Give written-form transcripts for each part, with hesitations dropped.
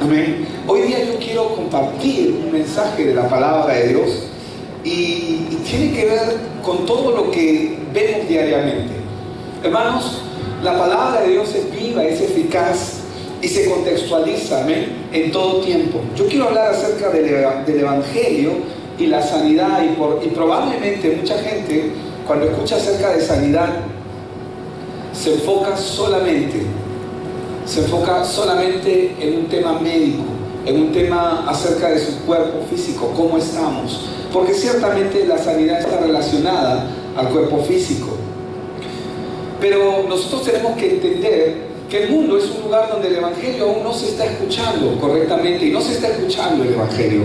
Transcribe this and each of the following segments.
Amén. Hoy día yo quiero compartir un mensaje de la palabra de Dios y tiene que ver con todo lo que vemos diariamente. Hermanos, la palabra de Dios es viva, es eficaz y se contextualiza, amén, en todo tiempo. Yo quiero hablar acerca del Evangelio y la sanidad y probablemente mucha gente cuando escucha acerca de sanidad se enfoca solamente en un tema médico, en un tema acerca de su cuerpo físico, cómo estamos, porque ciertamente la sanidad está relacionada al cuerpo físico. Pero nosotros tenemos que entender que el mundo es un lugar donde el Evangelio aún no se está escuchando correctamente y no se está escuchando el Evangelio.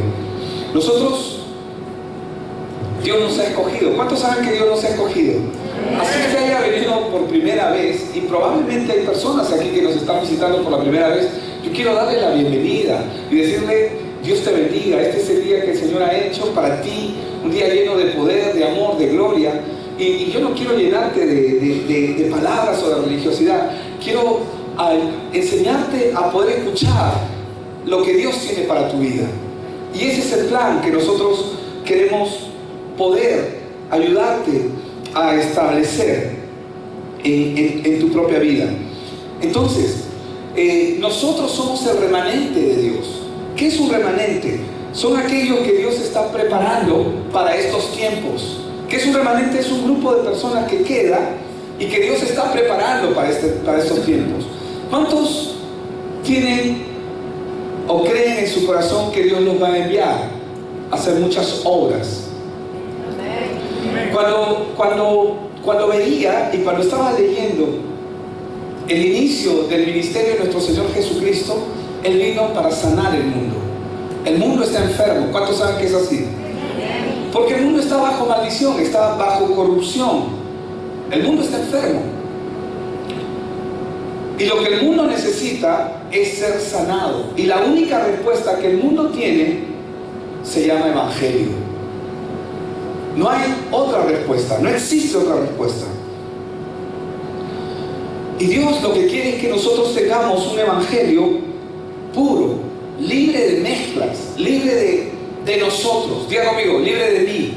Dios nos ha escogido. ¿Cuántos saben que Dios nos ha escogido? Así que haya venido por primera vez, y probablemente hay personas aquí que nos están visitando por la primera vez, yo quiero darle la bienvenida y decirle: Dios te bendiga, este es el día que el Señor ha hecho para ti, un día lleno de poder, de amor, de gloria. Y yo no quiero llenarte de palabras o de religiosidad, quiero enseñarte a poder escuchar lo que Dios tiene para tu vida. Y ese es el plan que nosotros queremos poder ayudarte a establecer en tu propia vida. Entonces, nosotros somos el remanente de Dios. ¿Qué es un remanente? Son aquellos que Dios está preparando para estos tiempos. ¿Qué es un remanente? Es un grupo de personas que queda y que Dios está preparando para estos tiempos. ¿Cuántos tienen o creen en su corazón que Dios los va a enviar a hacer muchas obras? Cuando veía y cuando estaba leyendo el inicio del ministerio de nuestro Señor Jesucristo, Él vino para sanar el mundo. El mundo está enfermo. ¿Cuántos saben que es así? Porque el mundo está bajo maldición, está bajo corrupción. El mundo está enfermo. Y lo que el mundo necesita es ser sanado. Y la única respuesta que el mundo tiene se llama Evangelio. No hay otra respuesta, no existe otra respuesta. Y Dios lo que quiere es que nosotros tengamos un evangelio puro, libre de mezclas, libre de nosotros. Diga conmigo, libre de mí.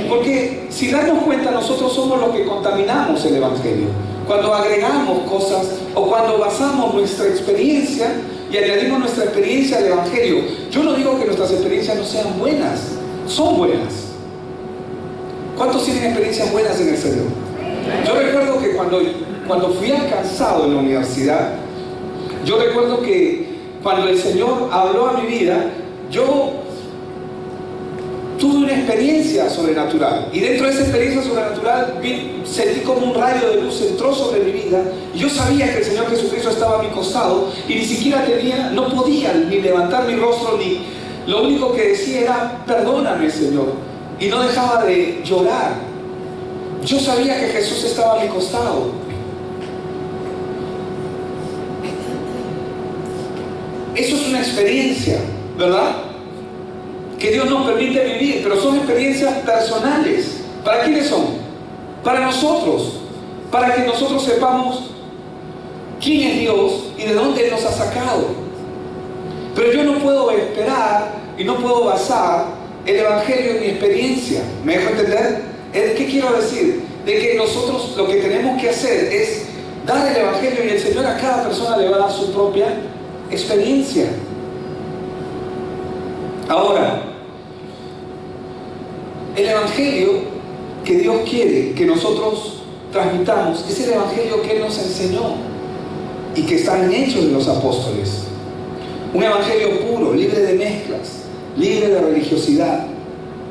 Porque si damos cuenta, nosotros somos los que contaminamos el evangelio. Cuando agregamos cosas o cuando basamos nuestra experiencia y añadimos nuestra experiencia al evangelio. Yo no digo que nuestras experiencias no sean buenas, son buenas. ¿Cuántos tienen experiencias buenas en el Señor? Yo recuerdo que cuando fui alcanzado en la universidad, yo recuerdo que cuando el Señor habló a mi vida, yo tuve una experiencia sobrenatural. Y dentro de esa experiencia sobrenatural sentí como un rayo de luz entró sobre mi vida. Y yo sabía que el Señor Jesucristo estaba a mi costado y ni siquiera no podía ni levantar mi rostro, ni lo único que decía era: perdóname, Señor. Y no dejaba de llorar. Yo sabía que Jesús estaba a mi costado. Eso es una experiencia, ¿verdad? Que Dios nos permite vivir, pero son experiencias personales. ¿Para quiénes son? Para nosotros. Para que nosotros sepamos quién es Dios y de dónde Él nos ha sacado. Pero yo no puedo esperar y no puedo basar el evangelio en mi experiencia. ¿Me dejo entender? ¿Qué quiero decir? De que nosotros lo que tenemos que hacer es dar el evangelio y el Señor a cada persona le va a dar su propia experiencia. Ahora, el evangelio que Dios quiere que nosotros transmitamos es el evangelio que Él nos enseñó y que está en Hechos de los Apóstoles. Un evangelio puro, libre de mezclas, libre de religiosidad,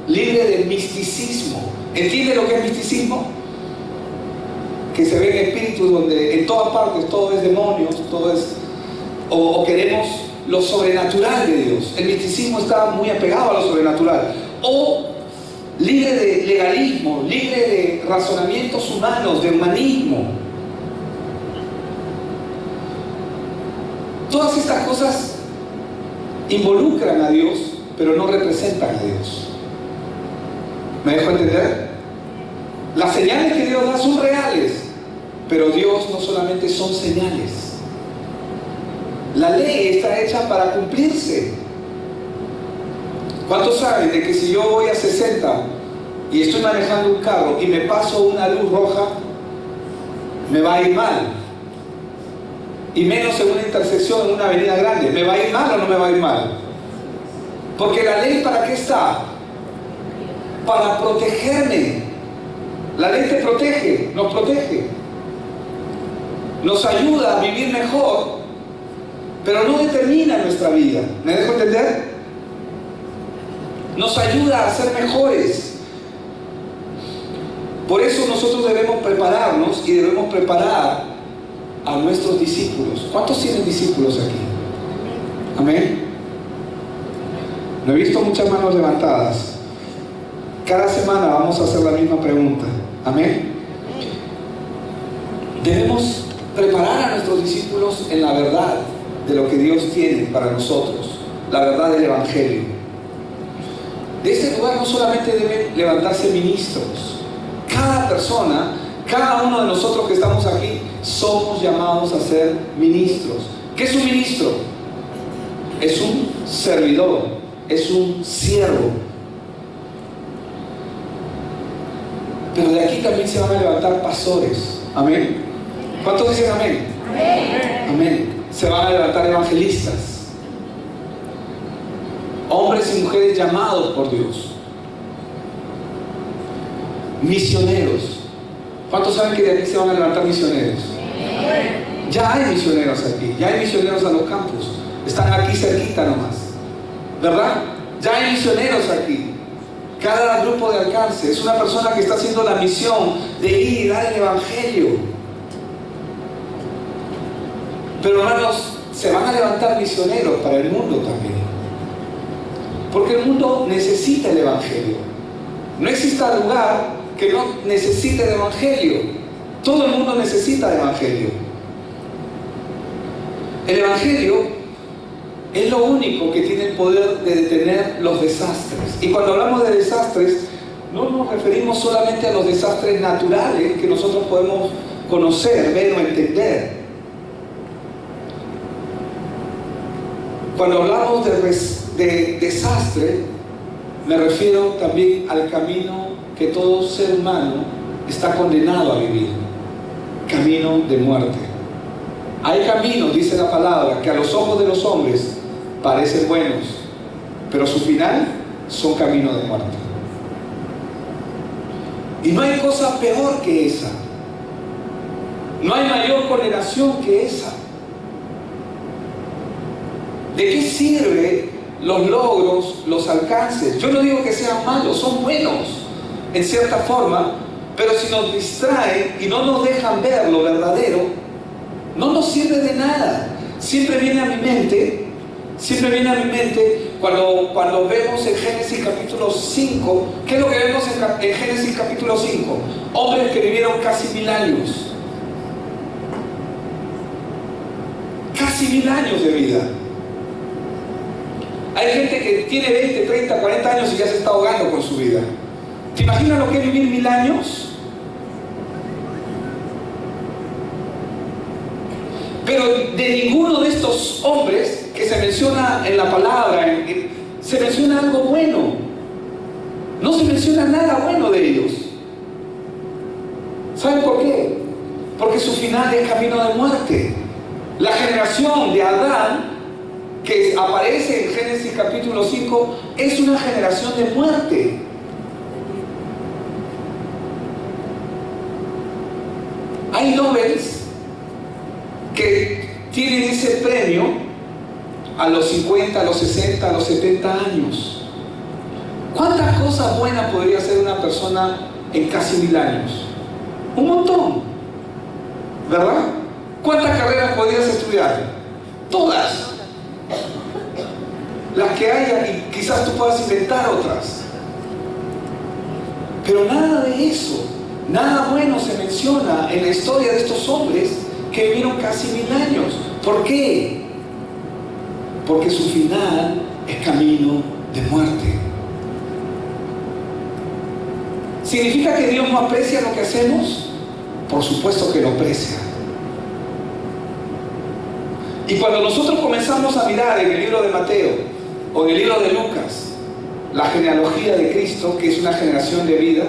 libre de misticismo. ¿Entiende lo que es misticismo? Que se ve en espíritus donde en todas partes todo es demonios, todo es o queremos lo sobrenatural de Dios. El misticismo está muy apegado a lo sobrenatural. O libre de legalismo, libre de razonamientos humanos, de humanismo. Todas estas cosas involucran a Dios, pero no representan a Dios. ¿Me dejo entender? Las señales que Dios da son reales, pero Dios no solamente son señales. La ley está hecha para cumplirse. ¿Cuántos saben de que si yo voy a 60 y estoy manejando un carro y me paso una luz roja, me va a ir mal? Y menos en una intersección, en una avenida grande. ¿Me va a ir mal o no me va a ir mal? Porque la ley, ¿para qué está? Para protegerme. La ley te protege, nos protege. Nos ayuda a vivir mejor, pero no determina nuestra vida. ¿Me dejo entender? Nos ayuda a ser mejores. Por eso nosotros debemos prepararnos y debemos preparar a nuestros discípulos. ¿Cuántos tienen discípulos aquí? Amén. No he visto muchas manos levantadas. Cada semana vamos a hacer la misma pregunta. Amén. Debemos preparar a nuestros discípulos en la verdad de lo que Dios tiene para nosotros, la verdad del Evangelio. De este lugar no solamente deben levantarse ministros. Cada persona, cada uno de nosotros que estamos aquí, somos llamados a ser ministros. ¿Qué es un ministro? Es un servidor, es un siervo. Pero de aquí también se van a levantar pastores. Amén. ¿Cuántos dicen amén? Amén. Amén. Se van a levantar evangelistas. Hombres y mujeres llamados por Dios. Misioneros. ¿Cuántos saben que de aquí se van a levantar misioneros? Ya hay misioneros aquí. Ya hay misioneros a los campos. Están aquí cerquita nomás. ¿Verdad? Ya hay misioneros aquí. Cada grupo de alcance es una persona que está haciendo la misión de ir y dar el Evangelio. Pero hermanos, se van a levantar misioneros para el mundo también. Porque el mundo necesita el Evangelio. No existe lugar que no necesite el Evangelio. Todo el mundo necesita el Evangelio. El Evangelio es lo único que tiene el poder de detener los desastres. Y cuando hablamos de desastres, no nos referimos solamente a los desastres naturales que nosotros podemos conocer, ver o entender. Cuando hablamos de desastre, me refiero también al camino que todo ser humano está condenado a vivir. Camino de muerte. Hay caminos, dice la palabra, que a los ojos de los hombres parecen buenos, pero su final son caminos de muerte. Y no hay cosa peor que esa. No hay mayor condenación que esa. ¿De qué sirve los logros, los alcances? Yo no digo que sean malos, son buenos en cierta forma, pero si nos distraen y no nos dejan ver lo verdadero, no nos sirve de nada. Siempre viene a mi mente cuando vemos en Génesis capítulo 5, ¿qué es lo que vemos en Génesis capítulo 5? Hombres que vivieron casi 1000 años. Casi 1000 años de vida. Hay gente que tiene 20, 30, 40 años y ya se está ahogando con su vida. ¿Te imaginas lo que es vivir 1000 años? Pero de ninguno de estos hombres que se menciona en la palabra, se menciona algo bueno. No se menciona nada bueno de ellos. ¿Saben por qué? Porque su final es camino de muerte. La generación de Adán, que aparece en Génesis capítulo 5, es una generación de muerte. Hay Nobels que tienen ese premio a los 50, a los 60, a los 70 años. ¿Cuántas cosas buenas podría hacer una persona en casi 1000 años? Un montón, ¿verdad? ¿Cuántas carreras podrías estudiar? Todas. Las que haya, y quizás tú puedas inventar otras. Pero nada de eso, nada bueno se menciona en la historia de estos hombres que vivieron casi 1000 años. ¿Por qué? Porque su final es camino de muerte. ¿Significa que Dios no aprecia lo que hacemos? Por supuesto que lo aprecia. Y cuando nosotros comenzamos a mirar en el libro de Mateo o en el libro de Lucas la genealogía de Cristo, que es una generación de vida,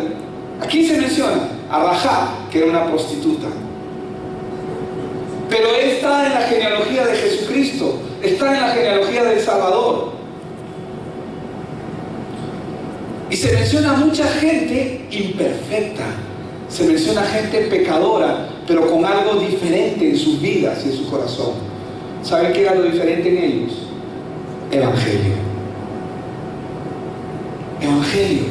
aquí se menciona a Rahab, que era una prostituta. Pero está en la genealogía de Jesucristo, está en la genealogía del Salvador. Y se menciona a mucha gente imperfecta, se menciona gente pecadora, pero con algo diferente en sus vidas y en su corazón. ¿Saben qué era lo diferente en ellos? Evangelio. Evangelio.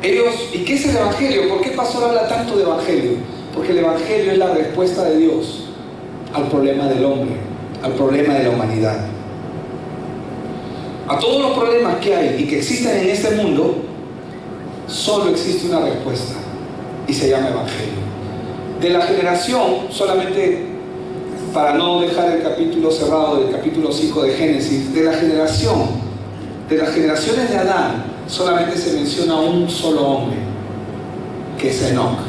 Ellos, ¿y qué es el Evangelio? ¿Por qué pastor habla tanto de Evangelio? Porque el Evangelio es la respuesta de Dios al problema del hombre, al problema de la humanidad. A todos los problemas que hay y que existen en este mundo, solo existe una respuesta y se llama Evangelio. De la generación, solamente para no dejar el capítulo cerrado del capítulo 5 de Génesis, de las generaciones de Adán, solamente se menciona a un solo hombre, que es Enoc.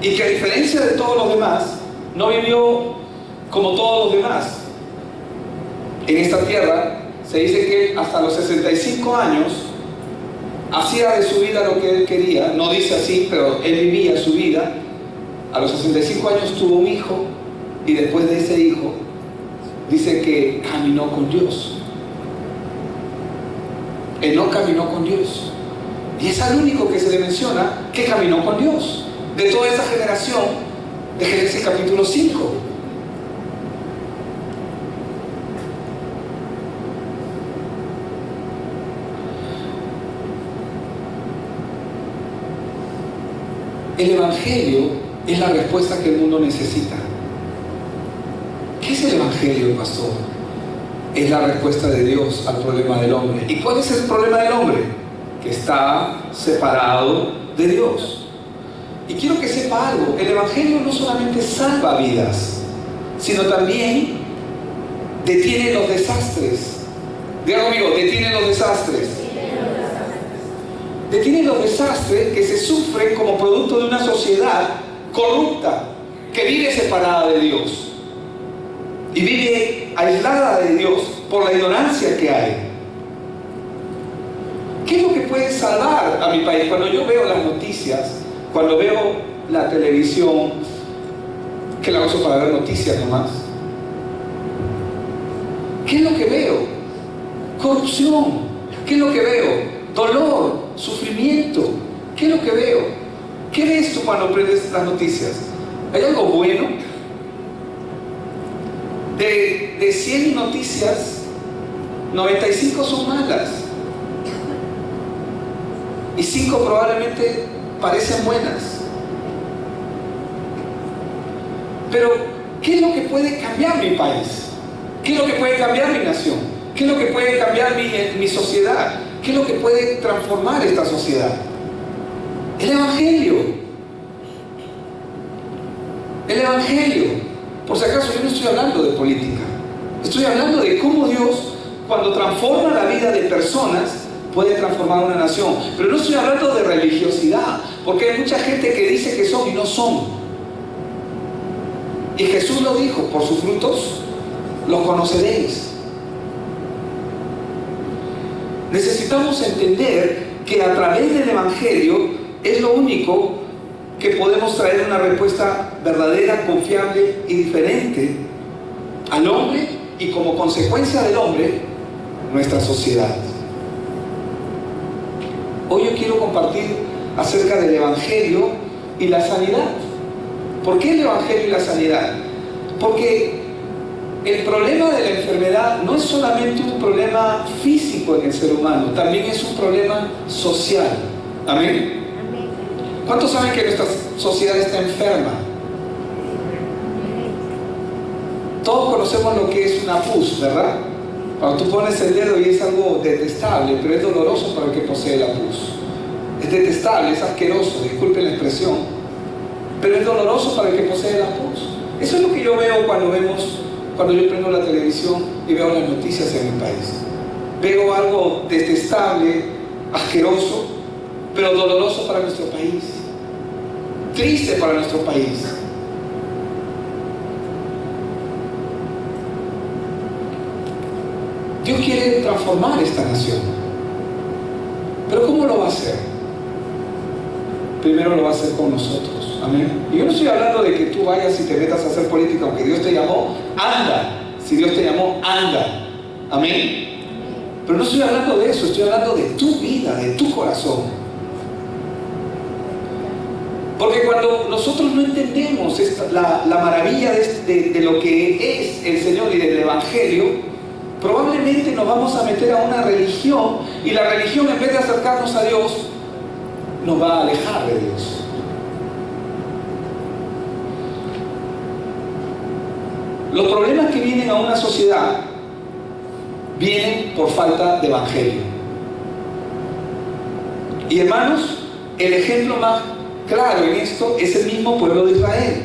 Y que a diferencia de todos los demás, no vivió como todos los demás. En esta tierra se dice que hasta los 65 años hacía de su vida lo que él quería. No dice así, pero él vivía su vida. A los 65 años tuvo un hijo, y después de ese hijo dice que caminó con Dios. Él no caminó con Dios, y es al único que se le menciona que caminó con Dios de toda esa generación de Génesis capítulo 5. El Evangelio es la respuesta que el mundo necesita. ¿Qué es el Evangelio, pastor? Es la respuesta de Dios al problema del hombre. ¿Y cuál es el problema del hombre? Que está separado de Dios. Y quiero que sepa algo: el Evangelio no solamente salva vidas, sino también detiene los desastres. Diga conmigo, detiene los desastres. Detiene los desastres que se sufren como producto de una sociedad corrupta, que vive separada de Dios y vive aislada de Dios por la ignorancia que hay. ¿Qué es lo que puede salvar a mi país? Cuando yo veo las noticias, cuando veo la televisión, que la uso para ver noticias nomás, ¿qué es lo que veo? Corrupción. ¿Qué es lo que veo? Dolor, sufrimiento. ¿Qué es lo que veo? ¿Qué ves tú cuando prendes las noticias? ¿Hay algo bueno? De 100 noticias, 95 son malas. Y 5 probablemente parecen buenas. Pero, ¿qué es lo que puede cambiar mi país? ¿Qué es lo que puede cambiar mi nación? ¿Qué es lo que puede cambiar mi sociedad? ¿Qué es lo que puede transformar esta sociedad? El Evangelio. El Evangelio. Por si acaso, yo no estoy hablando de política. Estoy hablando de cómo Dios, cuando transforma la vida de personas, puede transformar una nación. Pero no estoy hablando de religiosidad, porque hay mucha gente que dice que son y no son. Y Jesús lo dijo: por sus frutos los conoceréis. Necesitamos entender que a través del Evangelio es lo único que podemos traer una respuesta verdadera, confiable y diferente al hombre, y como consecuencia del hombre, nuestra sociedad. Hoy yo quiero compartir acerca del Evangelio y la sanidad. ¿Por qué el Evangelio y la sanidad? Porque el problema de la enfermedad no es solamente un problema físico en el ser humano, también es un problema social. Amén. ¿Cuántos saben que nuestra sociedad está enferma? Todos conocemos lo que es una pus, ¿verdad? Cuando tú pones el dedo y es algo detestable, pero es doloroso para el que posee la pus. Es detestable, es asqueroso, disculpen la expresión, pero es doloroso para el que posee la pus. Eso es lo que yo veo cuando yo prendo la televisión y veo las noticias en mi país. Veo algo detestable, asqueroso, pero doloroso para nuestro país, triste para nuestro país. Dios quiere transformar esta nación. Pero ¿cómo lo va a hacer? Primero lo va a hacer con nosotros. Amén. Y yo no estoy hablando de que tú vayas y te metas a hacer política, aunque Dios te llamó, anda. Si Dios te llamó, anda. Amén. Pero no estoy hablando de eso, estoy hablando de tu vida, de tu corazón. Porque cuando nosotros no entendemos la maravilla de lo que es el Señor y del Evangelio, probablemente nos vamos a meter a una religión, y la religión, en vez de acercarnos a Dios, nos va a alejar de Dios. Los problemas que vienen a una sociedad vienen por falta de evangelio. Y hermanos, el ejemplo más claro en esto es el mismo pueblo de Israel.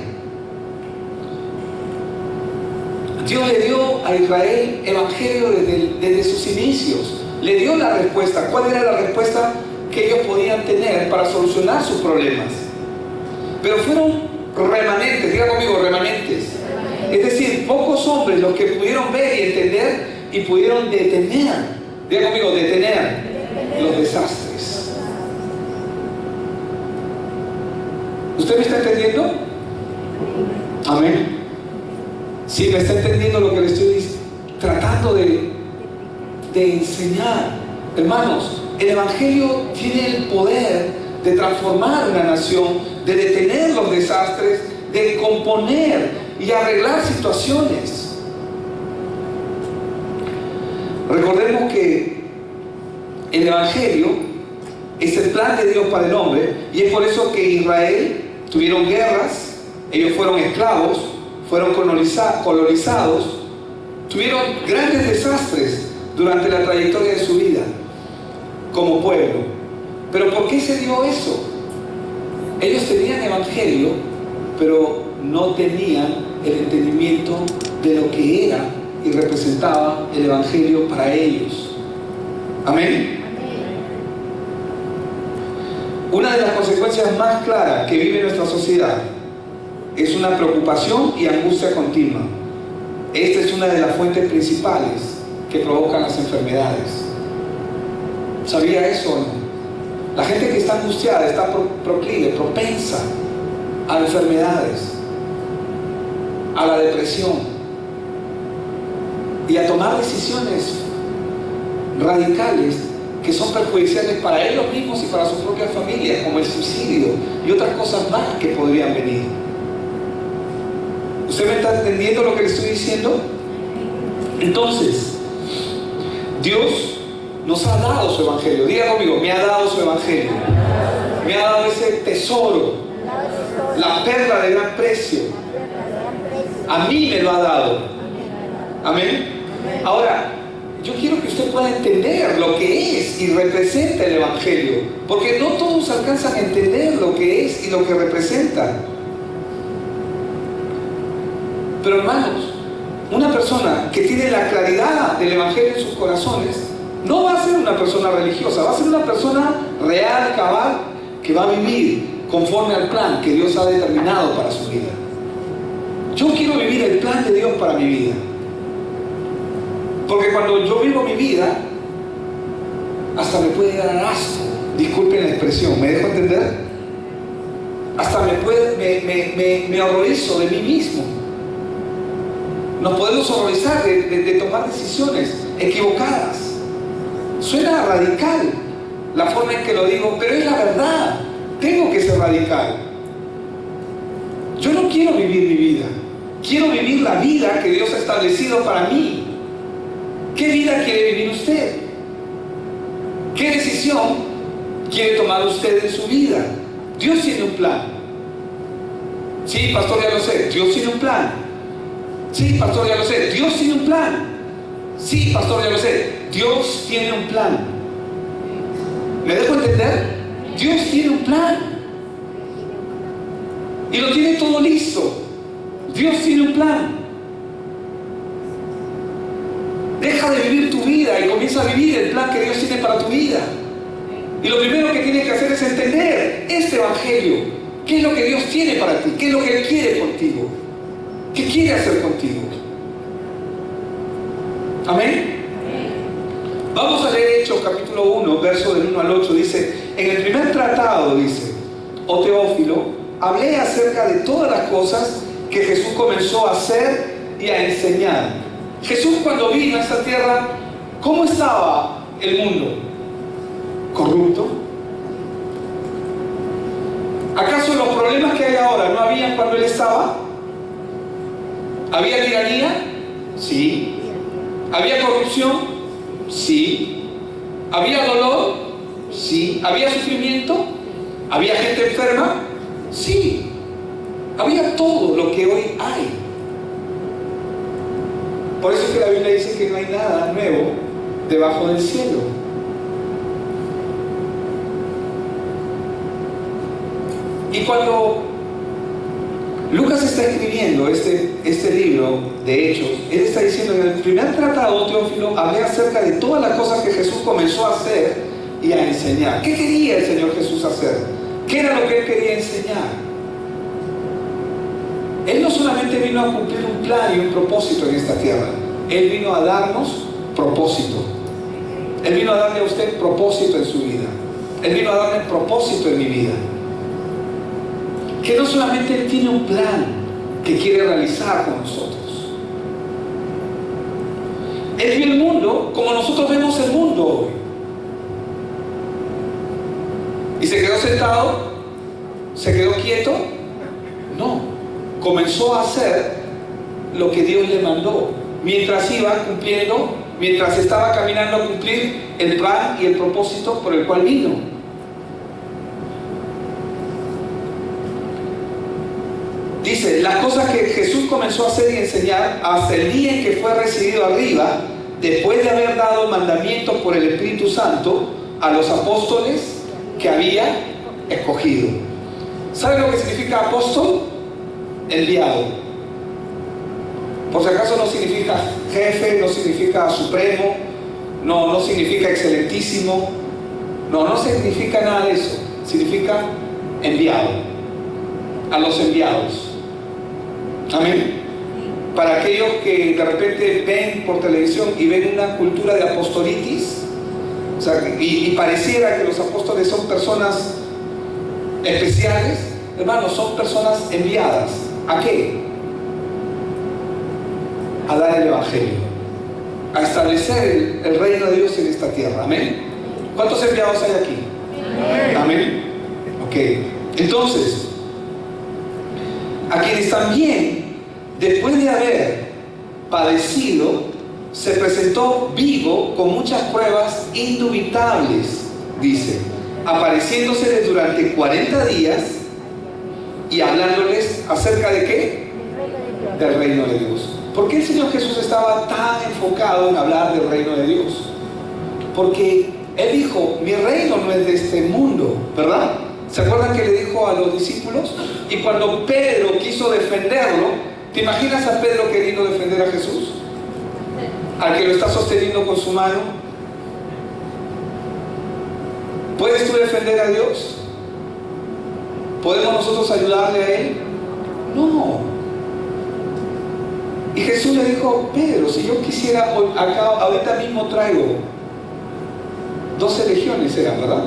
Dios le dio a Israel evangelio desde sus inicios. Le dio la respuesta. ¿Cuál era la respuesta que ellos podían tener para solucionar sus problemas? Pero fueron remanentes, diga conmigo, remanentes. Es decir, pocos hombres los que pudieron ver y entender y pudieron detener, diga conmigo, detener los desastres. ¿Usted me está entendiendo? Amén. Sí, me está entendiendo lo que le estoy tratando de enseñar. Hermanos, el Evangelio tiene el poder de transformar una nación, de detener los desastres, de componer y arreglar situaciones. Recordemos que el Evangelio es el plan de Dios para el hombre, y es por eso que Israel tuvieron guerras, ellos fueron esclavos, fueron colonizados, tuvieron grandes desastres durante la trayectoria de su vida como pueblo. ¿Pero por qué se dio eso? Ellos tenían Evangelio, pero no tenían el entendimiento de lo que era y representaba el Evangelio para ellos. Amén. Una de las consecuencias más claras que vive nuestra sociedad es una preocupación y angustia continua. Esta es una de las fuentes principales que provocan las enfermedades. ¿Sabía eso o no? La gente que está angustiada está proclive, propensa a enfermedades, a la depresión y a tomar decisiones radicales que son perjudiciales para ellos mismos y para sus propias familias, como el suicidio y otras cosas más que podrían venir. ¿Usted me está entendiendo lo que le estoy diciendo? Entonces, Dios nos ha dado su Evangelio. Diga conmigo, me ha dado su Evangelio. Me ha dado ese tesoro, la perla de gran precio. A mí me lo ha dado. Amén. Ahora, yo quiero que usted pueda entender lo que es y representa el Evangelio, porque no todos alcanzan a entender lo que es y lo que representa. Pero hermanos, una persona que tiene la claridad del Evangelio en sus corazones no va a ser una persona religiosa, va a ser una persona real, cabal, que va a vivir conforme al plan que Dios ha determinado para su vida. Yo quiero vivir el plan de Dios para mi vida. Porque cuando yo vivo mi vida, hasta me puede dar asco. Disculpen la expresión, ¿me dejo entender? Hasta me horrorizo de mí mismo. Nos podemos horrorizar de tomar decisiones equivocadas. Suena radical la forma en que lo digo, pero es la verdad. Tengo que ser radical. Yo no quiero vivir mi vida. Quiero vivir la vida que Dios ha establecido para mí. ¿Qué vida quiere vivir usted? ¿Qué decisión quiere tomar usted en su vida? Dios tiene un plan. Sí, pastor, ya lo sé. Dios tiene un plan. Sí, pastor, ya lo sé. Dios tiene un plan. Sí, pastor, ya lo sé. Dios tiene un plan. ¿Me dejo entender? Dios tiene un plan. Y lo tiene todo listo. Dios tiene un plan. Deja de vivir tu vida y comienza a vivir el plan que Dios tiene para tu vida. Y lo primero que tienes que hacer es entender este Evangelio. ¿Qué es lo que Dios tiene para ti? ¿Qué es lo que Él quiere contigo? ¿Qué quiere hacer contigo? Amén. Vamos a leer Hechos capítulo 1, verso del 1 al 8. Dice, en el primer tratado, dice, oh Teófilo, hablé acerca de todas las cosas que Jesús comenzó a hacer y a enseñar. Jesús, cuando vino a esta tierra, ¿cómo estaba el mundo? ¿Corrupto? ¿Acaso los problemas que hay ahora no habían cuando Él estaba? ¿Había tiranía? Sí. ¿Había corrupción? Sí. ¿Había dolor? Sí. ¿Había sufrimiento? ¿Había gente enferma? Sí. Había todo lo que hoy hay. Por eso es que la Biblia dice que no hay nada nuevo debajo del cielo. Y cuando Lucas está escribiendo este libro de Hechos, él está diciendo, en el primer tratado, Teófilo, hablé acerca de todas las cosas que Jesús comenzó a hacer y a enseñar. ¿Qué quería el Señor Jesús hacer? ¿Qué era lo que Él quería enseñar? Él no solamente vino a cumplir un plan y un propósito en esta tierra. Él vino a darnos propósito. Él vino a darle a usted propósito en su vida. Él vino a darme propósito en mi vida. Que no solamente Él tiene un plan que quiere realizar con nosotros. Él vio el mundo como nosotros vemos el mundo hoy. ¿Y se quedó sentado? ¿Se quedó quieto? No. Comenzó a hacer lo que Dios le mandó. Mientras iba cumpliendo, mientras estaba caminando a cumplir el plan y el propósito por el cual vino. Dice, las cosas que Jesús comenzó a hacer y enseñar hasta el día en que fue recibido arriba, después de haber dado mandamientos por el Espíritu Santo a los apóstoles que había escogido. ¿Sabe lo que significa apóstol? Enviado. Por si acaso no significa jefe, no significa supremo, no significa excelentísimo, no significa nada de eso. Significa enviado. A los enviados. Amén. Para aquellos que de repente ven por televisión y ven una cultura de apostolitis, o sea, y pareciera que los apóstoles son personas especiales, hermanos, son personas enviadas. ¿A qué? A dar el evangelio, a establecer el reino de Dios en esta tierra. Amén. ¿Cuántos enviados hay aquí? Amén. Ok. Entonces, a quienes también, después de haber padecido, se presentó vivo con muchas pruebas indubitables, dice, apareciéndoseles durante 40 días y hablándoles acerca de ¿qué? Del reino de Dios. ¿Por qué el Señor Jesús estaba tan enfocado en hablar del reino de Dios? Porque Él dijo, mi reino no es de este mundo, ¿verdad? ¿Se acuerdan que le dijo a los discípulos? Y cuando Pedro quiso defenderlo, ¿te imaginas a Pedro queriendo defender a Jesús? Al que lo está sosteniendo con su mano. ¿Puedes tú defender a Dios? ¿Podemos nosotros ayudarle a Él? No. Y Jesús le dijo, Pedro, si yo quisiera, acá, ahorita mismo traigo 12 legiones, eran, ¿verdad?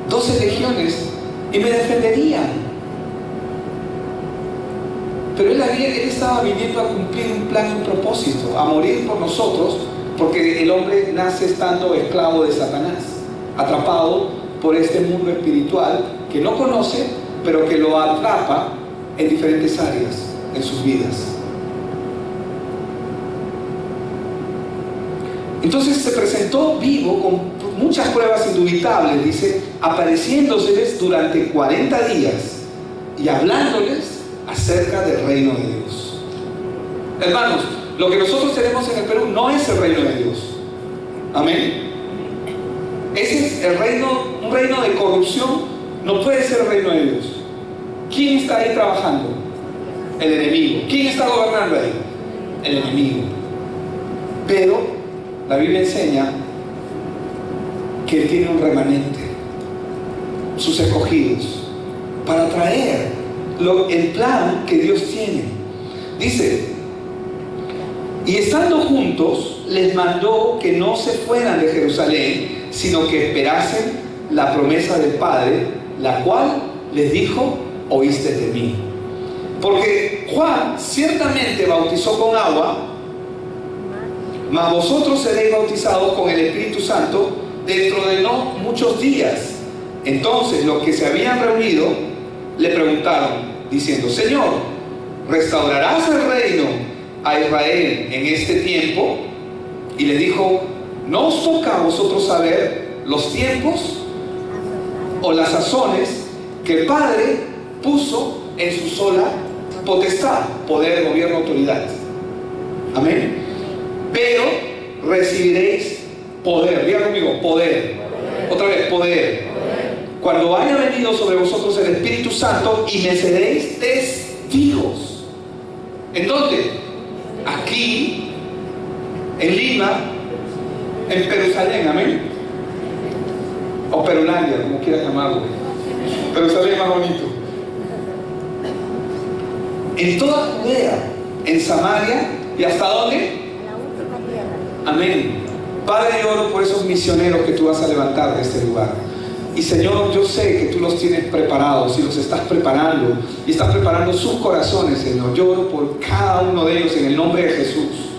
12 legiones y me defenderían. Pero él estaba viniendo a cumplir un plan y un propósito, a morir por nosotros, porque el hombre nace estando esclavo de Satanás, atrapado por este mundo espiritual que no conoce, pero que lo atrapa en diferentes áreas en sus vidas. Entonces se presentó vivo con muchas pruebas indubitables, dice, apareciéndoseles durante 40 días y hablándoles acerca del reino de Dios. Hermanos, lo que nosotros tenemos en el Perú no es el reino de Dios. Amén. Ese es el reino, un reino de corrupción, no puede ser el reino de Dios. ¿Quién está ahí trabajando? El enemigo. ¿Quién está gobernando ahí? El enemigo. Pero la Biblia enseña que Él tiene un remanente, sus escogidos, para traer el plan que Dios tiene. Dice, Y estando juntos, les mandó que no se fueran de Jerusalén, sino que esperasen la promesa del Padre, la cual les dijo: oíste de mí. Porque Juan ciertamente bautizó con agua, mas vosotros seréis bautizados con el Espíritu Santo dentro de no muchos días. Entonces los que se habían reunido le preguntaron, diciendo: Señor, ¿restaurarás el reino a Israel en este tiempo? Y le dijo: ¿no os toca a vosotros saber los tiempos o las sazones que el Padre puso en su sola potestad, poder, gobierno, autoridad? Amén. Pero recibiréis poder. Diga conmigo, poder. Otra vez, poder. Cuando haya venido sobre vosotros el Espíritu Santo, y me seréis testigos. ¿En dónde? Aquí, en Lima, en Jerusalén, amén. O Perulandia, como quieras llamarlo. Jerusalén es más bonito. En toda Judea, en Samaria, ¿y hasta dónde? Amén. Padre, yo oro por esos misioneros que tú vas a levantar de este lugar. Y Señor, yo sé que tú los tienes preparados y los estás preparando. Y estás preparando sus corazones, Señor. Yo oro por cada uno de ellos en el nombre de Jesús,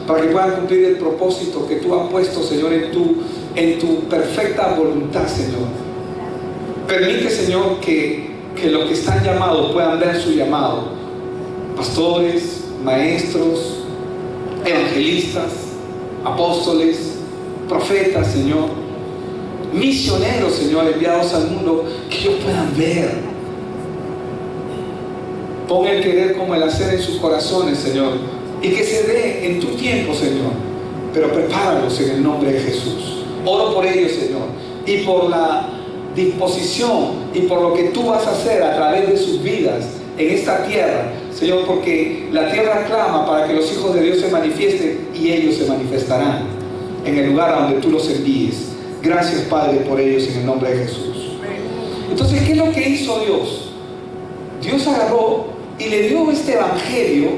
para que puedan cumplir el propósito que tú has puesto, Señor, en tu perfecta voluntad, Señor. Permite, Señor, que los que están llamados puedan ver su llamado. Pastores, maestros, evangelistas, apóstoles, profetas, Señor, misioneros, Señor, enviados al mundo, que ellos puedan ver. Pon el querer como el hacer en sus corazones, Señor, y que se dé en tu tiempo, Señor, pero prepáralos en el nombre de Jesús. Oro por ellos, Señor, y por la disposición y por lo que tú vas a hacer a través de sus vidas en esta tierra, Señor, porque la tierra clama para que los hijos de Dios se manifiesten, y ellos se manifestarán en el lugar a donde tú los envíes. Gracias, Padre, por ellos en el nombre de Jesús. Entonces, ¿qué es lo que hizo Dios? Dios agarró y le dio este evangelio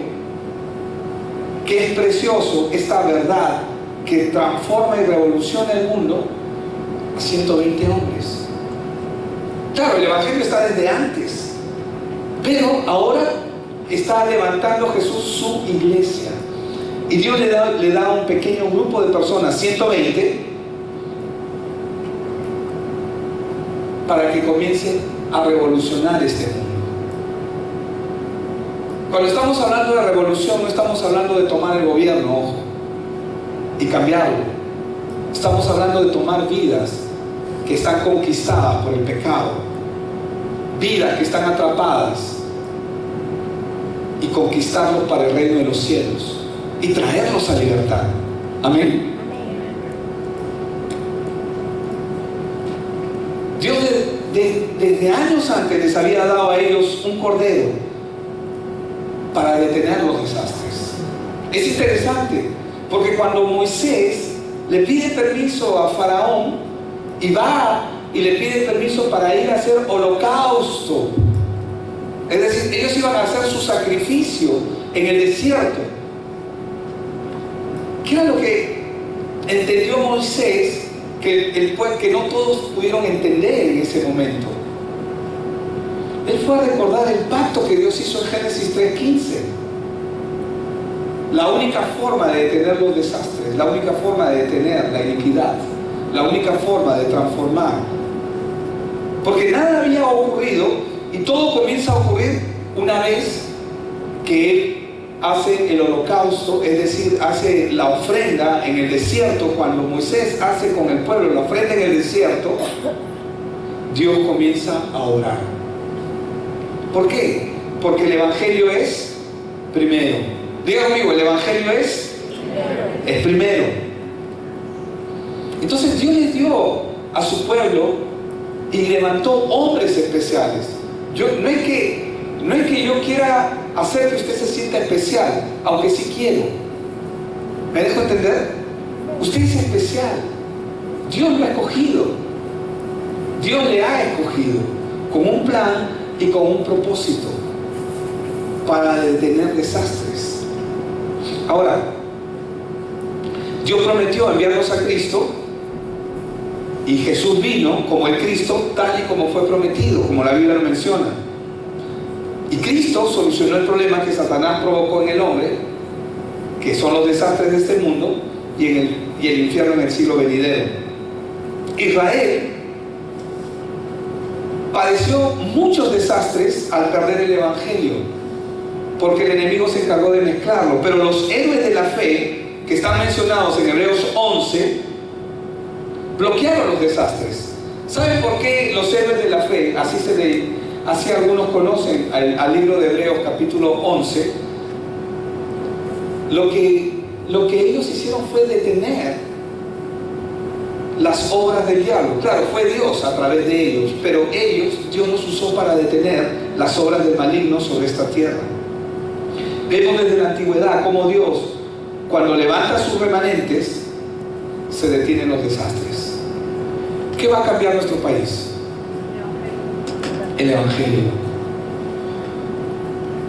que es precioso, esta verdad que transforma y revoluciona el mundo, a 120 hombres. Claro, el evangelio está desde antes, pero ahora está levantando Jesús su iglesia. Y Dios le da un pequeño grupo de personas, 120, para que comience a revolucionar este mundo. Cuando estamos hablando de revolución, no estamos hablando de tomar el gobierno, ojo, y cambiarlo. Estamos hablando de tomar vidas que están conquistadas por el pecado, vidas que están atrapadas, y conquistarlos para el reino de los cielos y traerlos a libertad. Amén. Dios desde años antes les había dado a ellos un cordero para detener los desastres. Es interesante, porque cuando Moisés le pide permiso a Faraón y va y le pide permiso para ir a hacer holocausto, es decir, ellos iban a hacer su sacrificio en el desierto. ¿Qué era lo que entendió Moisés que no todos pudieron entender en ese momento? Él fue a recordar el pacto que Dios hizo en Génesis 3:15. La única forma de detener los desastres, la única forma de detener la iniquidad, la única forma de transformar. Porque nada había ocurrido, y todo comienza a ocurrir una vez que Él hace el holocausto, es decir, hace la ofrenda en el desierto. Cuando Moisés hace con el pueblo la ofrenda en el desierto, Dios comienza a orar. ¿Por qué? Porque el evangelio es primero. Diga conmigo, el evangelio es primero. Entonces Dios les dio a su pueblo y levantó hombres especiales. No es que yo quiera hacer que usted se sienta especial, aunque sí quiero. ¿Me dejo entender? Usted es especial. Dios lo ha escogido. Dios le ha escogido con un plan y con un propósito para detener desastres. Ahora, Dios prometió enviarnos a Cristo y Jesús vino como el Cristo tal y como fue prometido, como la Biblia lo menciona. Y Cristo solucionó el problema que Satanás provocó en el hombre, que son los desastres de este mundo y el infierno en el siglo venidero. Israel padeció muchos desastres al perder el Evangelio, porque el enemigo se encargó de mezclarlo. Pero los héroes de la fe, que están mencionados en Hebreos 11, bloquearon los desastres. ¿Saben por qué los héroes de la fe, así algunos conocen al libro de Hebreos capítulo 11? Lo que ellos hicieron fue detener las obras del diablo. Claro, fue Dios a través de ellos, pero Dios los usó para detener las obras del maligno sobre esta tierra. Vemos desde la antigüedad cómo Dios, cuando levanta sus remanentes, se detienen los desastres. ¿Qué va a cambiar nuestro país? El Evangelio.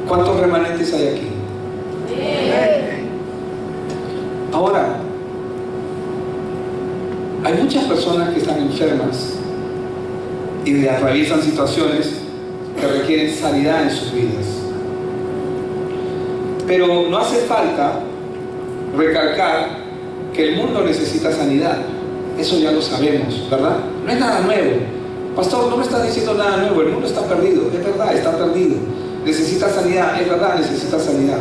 ¿Cuántos remanentes hay aquí? Ahora, hay muchas personas que están enfermas y atraviesan situaciones que requieren sanidad en sus vidas. Pero no hace falta recalcar que el mundo necesita sanidad. Eso ya lo sabemos, ¿verdad? No es nada nuevo. Pastor, no me está diciendo nada nuevo. El mundo está perdido. Es verdad, está perdido. Necesita sanidad. Es verdad, necesita sanidad.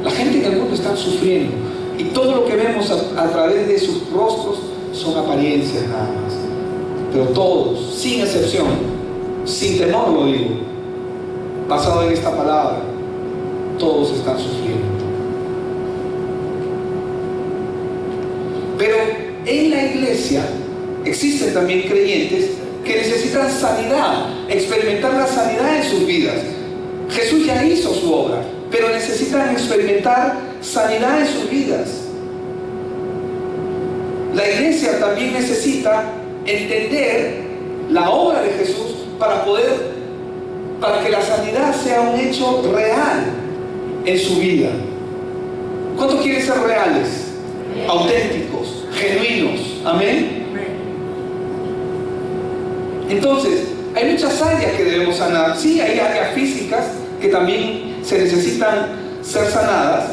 La gente en el mundo está sufriendo. Y todo lo que vemos a través de sus rostros son apariencias nada más. Pero todos, sin excepción, sin temor lo digo, basado en esta palabra, todos están sufriendo. Pero en la iglesia existen también creyentes que necesitan sanidad, experimentar la sanidad en sus vidas. Jesús ya hizo su obra, pero necesitan experimentar sanidad en sus vidas. La iglesia también necesita entender la obra de Jesús para que la sanidad sea un hecho real en su vida. ¿Cuántos quieren ser reales? Auténticos, genuinos. Amén. Entonces, hay muchas áreas que debemos sanar. Sí, hay áreas físicas que también se necesitan ser sanadas,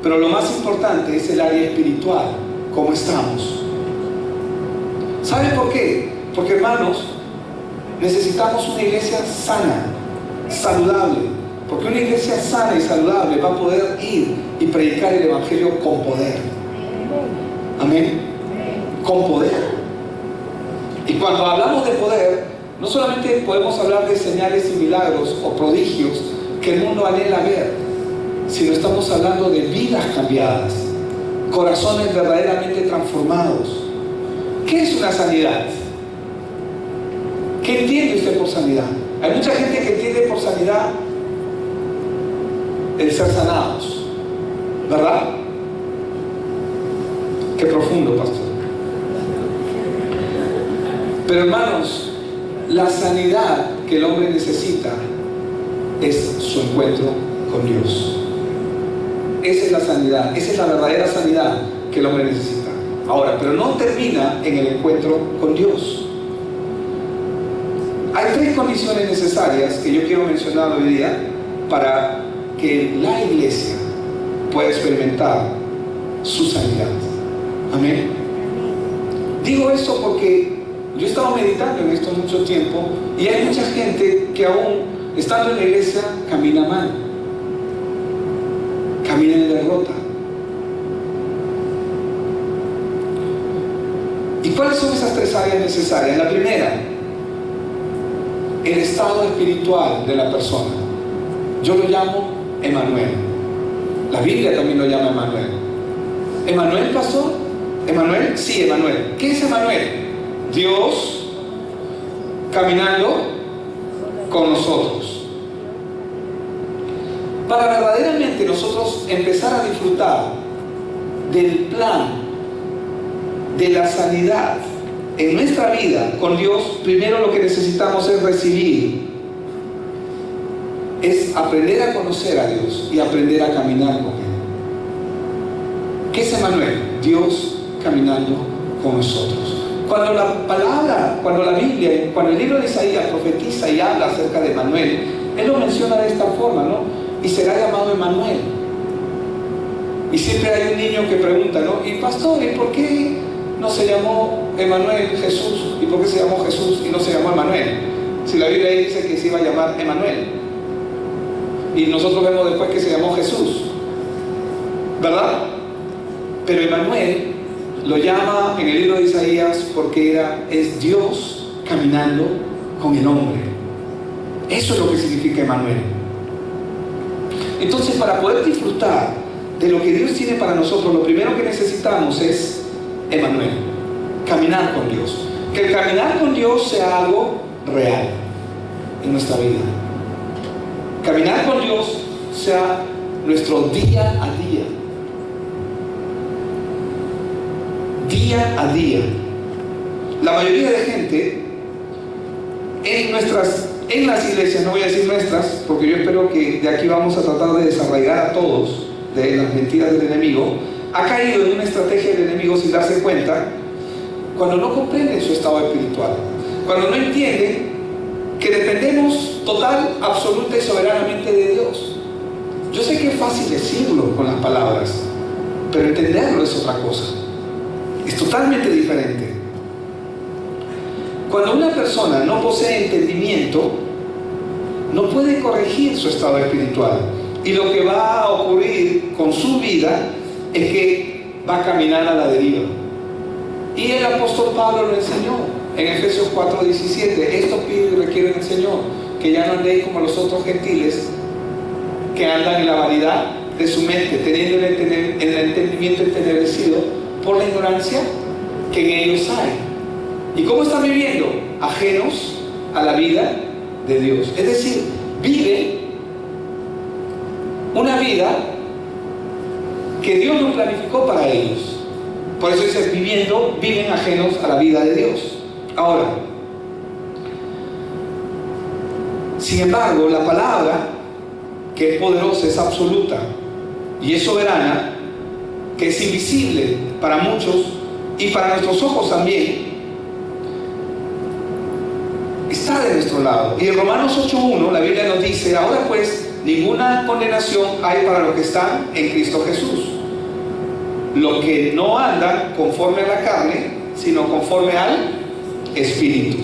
pero lo más importante es el área espiritual. ¿Cómo estamos? ¿Saben por qué? Porque, hermanos, necesitamos una iglesia sana, saludable. Porque una iglesia sana y saludable va a poder ir y predicar el Evangelio con poder. Amén. Con poder. Y cuando hablamos de poder, no solamente podemos hablar de señales y milagros o prodigios que el mundo anhela ver, sino estamos hablando de vidas cambiadas, corazones verdaderamente transformados. ¿Qué es una sanidad? ¿Qué entiende usted por sanidad? Hay mucha gente que entiende por sanidad el ser sanados, ¿verdad? Qué profundo, pastor. Pero, hermanos, la sanidad que el hombre necesita es su encuentro con Dios. Esa es la sanidad, esa es la verdadera sanidad que el hombre necesita. Ahora, pero no termina en el encuentro con Dios. Hay tres condiciones necesarias que yo quiero mencionar hoy día para que la iglesia pueda experimentar su sanidad. Amén. Digo esto porque yo he estado meditando en esto mucho tiempo y hay mucha gente que aún estando en la iglesia camina mal, camina en derrota. ¿Y cuáles son esas tres áreas necesarias? La primera, el estado espiritual de la persona. Yo lo llamo Emmanuel. La Biblia también lo llama Emmanuel. ¿Emmanuel, pastor? ¿Emmanuel? Sí, Emmanuel. ¿Qué es Emmanuel? Dios caminando con nosotros. Para verdaderamente nosotros empezar a disfrutar del plan de la sanidad en nuestra vida con Dios, primero lo que necesitamos es recibir, es aprender a conocer a Dios y aprender a caminar con Él. ¿Qué es Emmanuel? Dios caminando con nosotros. Cuando la palabra, cuando la Biblia, cuando el libro de Isaías profetiza y habla acerca de Emmanuel, él lo menciona de esta forma, ¿no? Y será llamado Emmanuel. Y siempre hay un niño que pregunta, ¿no? Y pastor, ¿y por qué no se llamó Emmanuel Jesús? ¿Y por qué se llamó Jesús y no se llamó Emmanuel? Si la Biblia dice que se iba a llamar Emmanuel. Y nosotros vemos después que se llamó Jesús, ¿verdad? Pero Emmanuel lo llama en el libro de Isaías porque es Dios caminando con el hombre. Eso es lo que significa Emmanuel. Entonces, para poder disfrutar de lo que Dios tiene para nosotros, lo primero que necesitamos es Emmanuel, caminar con Dios. Que el caminar con Dios sea algo real en nuestra vida. Caminar con Dios sea nuestro día a día. Día a día. La mayoría de gente en las iglesias, no voy a decir nuestras, porque yo espero que de aquí vamos a tratar de desarraigar a todos de las mentiras del enemigo, ha caído en una estrategia del enemigo sin darse cuenta, cuando no comprenden su estado espiritual, cuando no entienden que dependemos total, absoluta y soberanamente de Dios. Yo sé que es fácil decirlo con las palabras, pero entenderlo es otra cosa. Es totalmente diferente. Cuando una persona no posee entendimiento, no puede corregir su estado espiritual. Y lo que va a ocurrir con su vida es que va a caminar a la deriva. Y el apóstol Pablo lo enseñó en Efesios 4:17. Esto pide y requiere el Señor, que ya no andéis como los otros gentiles, que andan en la vanidad de su mente, teniendo el entendimiento entenebrecido por la ignorancia que en ellos hay. ¿Y cómo están viviendo? Ajenos a la vida de Dios. Es decir, vive una vida que Dios no planificó para ellos. Por eso dice, viven ajenos a la vida de Dios. Ahora, sin embargo, la palabra, que es poderosa, es absoluta y es soberana, que es invisible para muchos y para nuestros ojos también, está de nuestro lado. Y en Romanos 8:1 la Biblia nos dice, ahora pues ninguna condenación hay para los que están en Cristo Jesús, los que no andan conforme a la carne, sino conforme al Espíritu.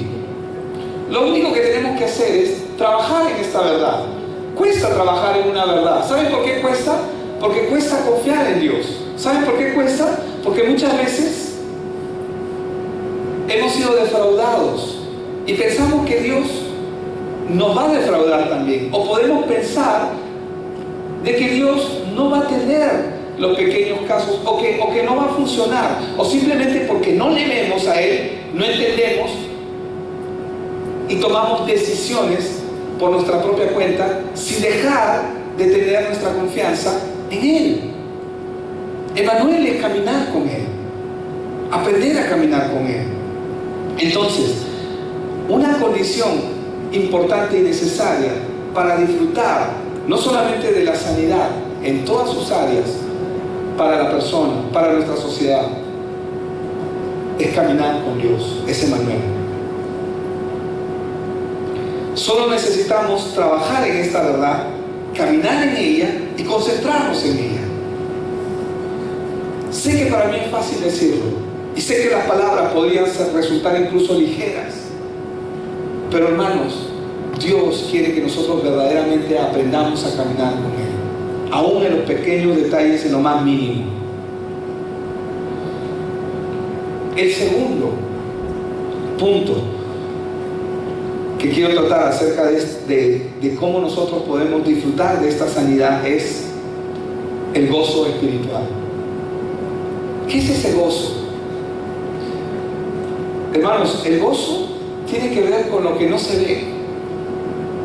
Lo único que tenemos que hacer es trabajar en esta verdad. Cuesta trabajar en una verdad. ¿Saben por qué cuesta? Porque cuesta confiar en Dios. ¿Saben por qué cuesta? Porque muchas veces hemos sido defraudados y pensamos que Dios nos va a defraudar también. O podemos pensar de que Dios no va a tener los pequeños casos, o que no va a funcionar, o simplemente porque no le vemos a Él, no entendemos y tomamos decisiones por nuestra propia cuenta sin dejar de tener nuestra confianza en Él. Emmanuel es caminar con Él, aprender a caminar con Él. Entonces, una condición importante y necesaria para disfrutar no solamente de la sanidad en todas sus áreas, para la persona, para nuestra sociedad, es caminar con Dios, es Emmanuel. Solo necesitamos trabajar en esta verdad, caminar en ella y concentrarnos en ella. Sé que para mí es fácil decirlo y sé que las palabras podrían resultar incluso ligeras, pero hermanos, Dios quiere que nosotros verdaderamente aprendamos a caminar con Él, aún en los pequeños detalles, en lo más mínimo. El segundo punto que quiero tratar acerca de cómo nosotros podemos disfrutar de esta sanidad es el gozo espiritual. ¿Qué es ese gozo? Hermanos, el gozo tiene que ver con lo que no se ve,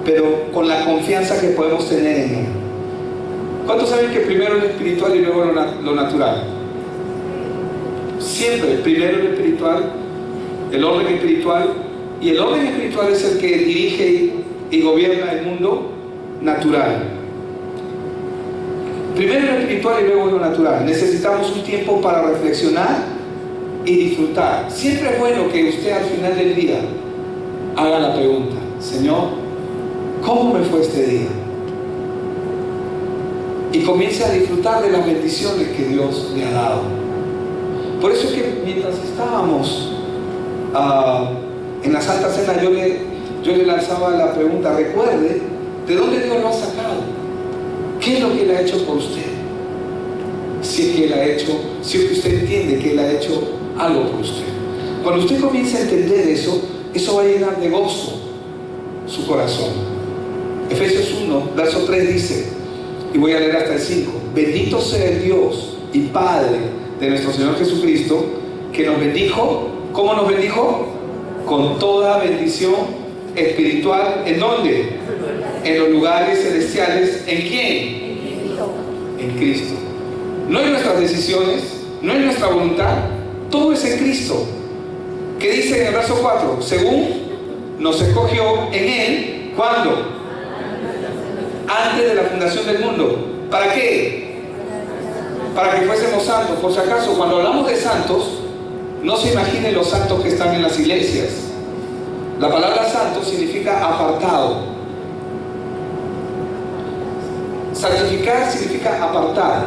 pero con la confianza que podemos tener en Él. ¿Cuántos saben que primero es lo espiritual y luego lo natural? Siempre, primero lo espiritual, el orden espiritual, y el orden espiritual es el que dirige y gobierna el mundo natural. Primero lo espiritual y luego lo natural. Necesitamos un tiempo para reflexionar y disfrutar. Siempre es bueno que usted al final del día haga la pregunta: Señor, ¿cómo me fue este día? Y comience a disfrutar de las bendiciones que Dios le ha dado. Por eso es que mientras estábamos en la Santa Cena, yo le lanzaba la pregunta: recuerde de dónde Dios lo ha sacado. ¿Qué es lo que Él ha hecho por usted? Si es que Él ha hecho, si es que usted entiende que Él ha hecho algo por usted. Cuando usted comience a entender eso, eso va a llenar de gozo su corazón. Efesios 1, verso 3 dice, y voy a leer hasta el 5: bendito sea el Dios y Padre de nuestro Señor Jesucristo, que nos bendijo. ¿Cómo nos bendijo? Con toda bendición espiritual. ¿En dónde? En los lugares celestiales. ¿En quién? En Cristo. No en nuestras decisiones, no en nuestra voluntad, todo es en Cristo. ¿Qué dice en el verso 4? Según nos escogió en Él, ¿cuándo? Antes de la fundación del mundo. ¿Para qué? Para que fuésemos santos. Por si acaso, cuando hablamos de santos, no se imaginen los santos que están en las iglesias. La palabra santo significa apartado. Santificar significa apartar.